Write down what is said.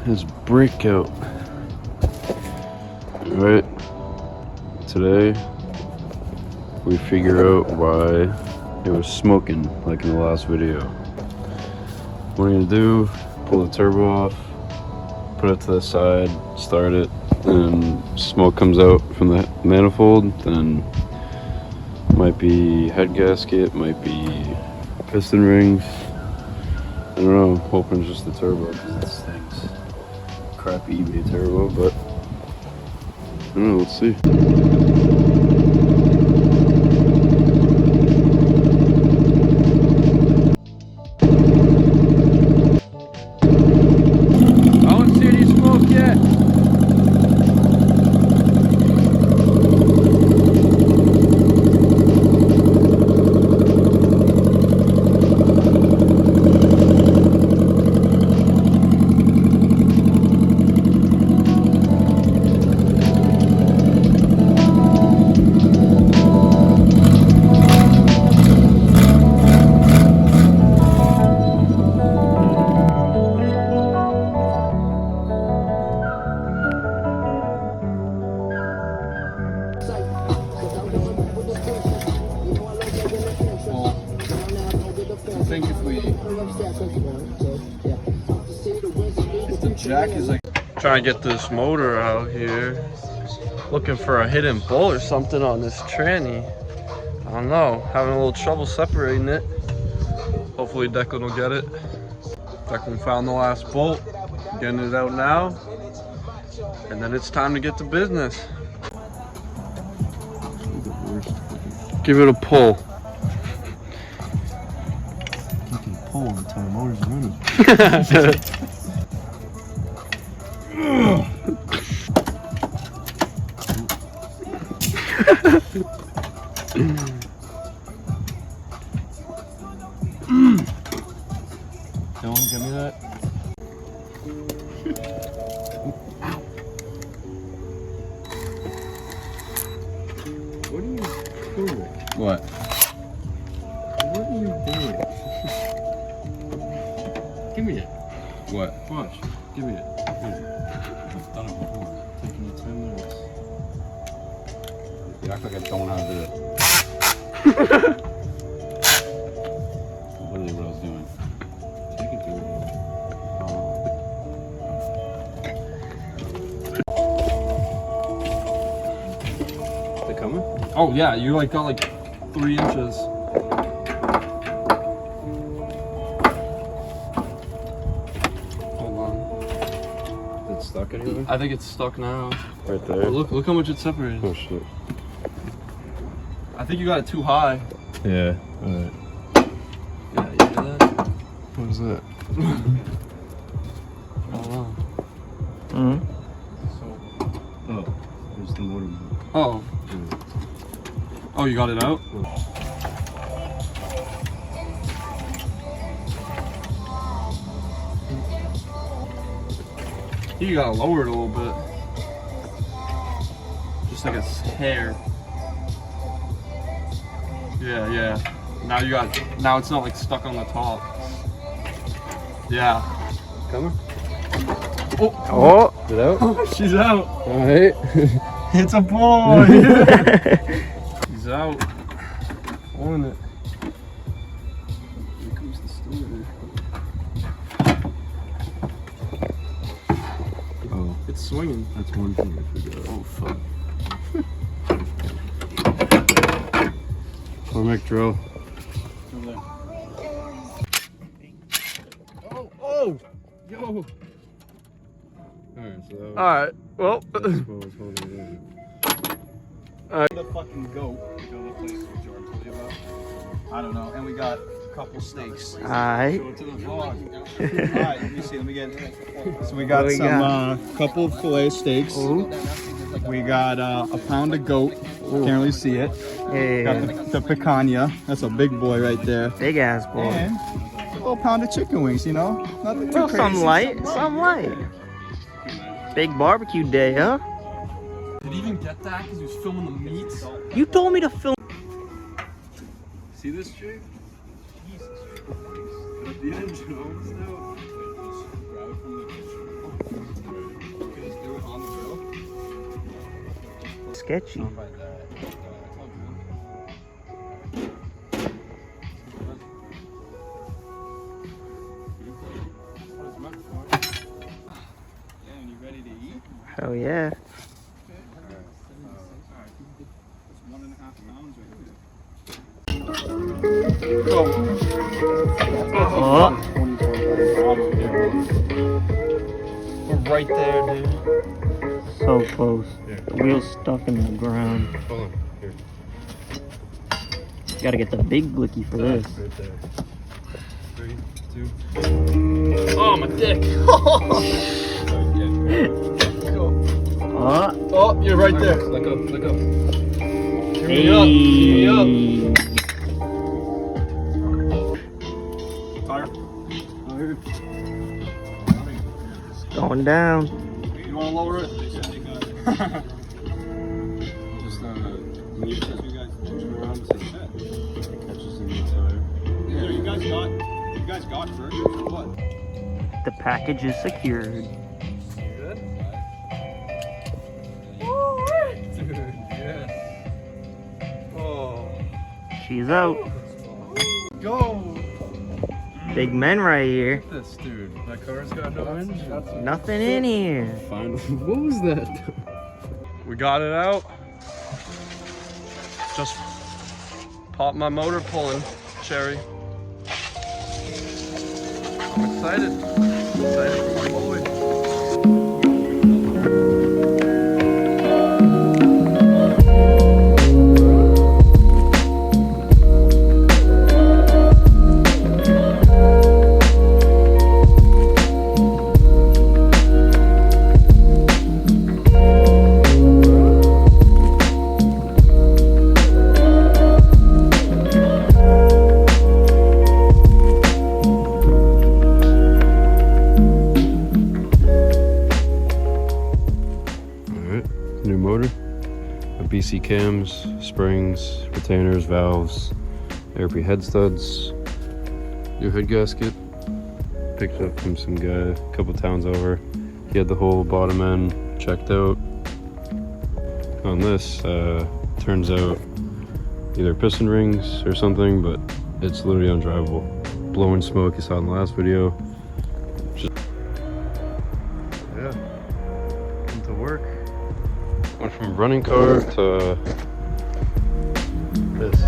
his brake out. Alright, today we figure out why it was smoking like in the last video. What we're gonna do, pull the turbo off, put it to the side, start it, and smoke comes out from the manifold. Then might be head gasket, might be piston rings. I don't know, I'm hoping it's just the turbo because this thing's crappy eBay turbo, but I don't know, let's see. I don't see any smoke yet. I think if the jack is like Trying to get this motor out here. Looking for a hidden bolt or something on this tranny. I don't know, having a little trouble separating it. Hopefully Declan will get it. Declan found the last bolt. Getting it out now. And then it's time to get to business. Give it a pull. you can pull until the motor's running. Don't give me that. What are you doing? What? What are you doing? Give me it. What? Watch. Give me it. Here. I've done it before. Taking you 10 minutes. You act like I don't know how to do it. Literally what I was doing. Take it to it. They coming? Oh yeah, you like got like 3 inches. Hold on. Is it stuck anywhere? I think it's stuck now. Right there. Look how much it's separated. Oh shit. I think you got it too high. Yeah. Alright. Yeah, you hear that? What is that? Oh wow. Mm-hmm. So, Oh. There's the motor mount. oh. Oh, you got it out? You gotta lower it a little bit. Just like a hair. Yeah, yeah. Now it's not like stuck on the top. Yeah. Coming? Oh, Is it out? she's out. Alright. It's a boy. He's out. On it. Here comes the story. Oh, It's swinging. that's one thing I forgot. Oh fuck. Cormac drill. Oh, yo. Alright, so that was, Alright, well. that's what was holding it in. The fucking goat. You know the place that George told you about? I don't know. And we got a couple steaks. Alright. Show it to the vlog. Alright, let me see. Let me get. So we got some couple of fillet steaks. Ooh. We got a pound of goat. Can't really see it. Yeah. Got the picanha. That's a big boy right there. Big ass boy. And a little pound of chicken wings. You know, nothing too Well, crazy. something light. Something light. Big barbecue day, huh? Did he even get that because he was filming the meats? You told me to film. See this chick? Jesus Christ. At the engine, almost out. Grab it from the kitchen. sketchy. Down by that. Yeah, and you ready to eat? Hell yeah. It's 1.5 pounds right there. Oh, We're right there, dude. so close. The wheel's stuck in the ground. Hold on. Here. Gotta get the big blicky for this. Right there. 3, 2. Oh, my dick. Oh, Oh, you're right there. Let go, let go. Give me up, give me up. Tire. going down. You want to lower it? They said they got it. Just leave it. You guys Turn around and say shit. It catches in the tire. Yeah, you guys got burgers or what? The package is secured. Good? Dude, yes. Oh. She's out. Go! Big men right here. This dude, that car's got no engine. Nothing in here. Finally, what was that? We got it out. Just popped my motor pulling, Cherry. I'm excited. Excited for my boy. New motor, a BC cams, springs, retainers, valves, air head studs, new head gasket. Picked up from some guy a couple towns over. He had the whole bottom end checked out. On this, turns out either piston rings or something, but it's literally undrivable. Blowing smoke you saw in the last video. Just yeah, into work. Went from running car to this.